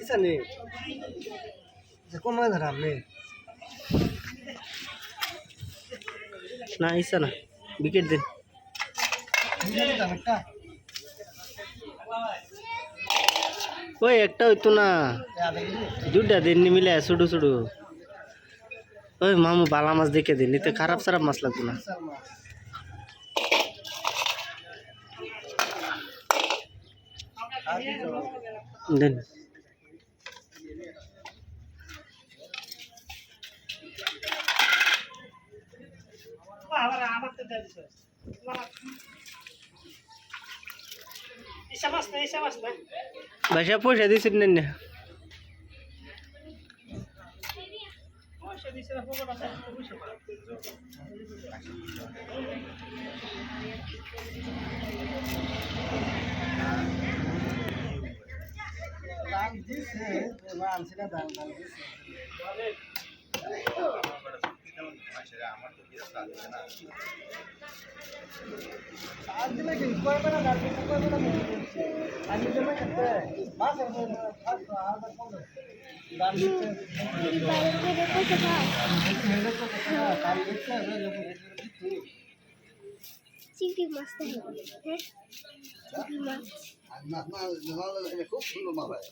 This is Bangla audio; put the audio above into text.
isa ni কোন ধরাম নে না ইচ্ছা না উইকেট দেন একটা ওই একটা হইতো না দুটা দিন মিলে ছুটু ছুটু ওই মামু বালা মাছ দেখে দিন এতে খারাপ সারাপ মাছ লাগতো না দেন ভাষা পয়সা দিয়েছেন না দাম দিছে মানছি না দাম দাম দিছে आज दिले की कोई बना दाल कोई बना आज जब मैं करते हैं बात है आज दाल दिते চিংড়ি মাছ হ্যাঁ চিংড়ি মাছ না না খুব সুন্দর মাছ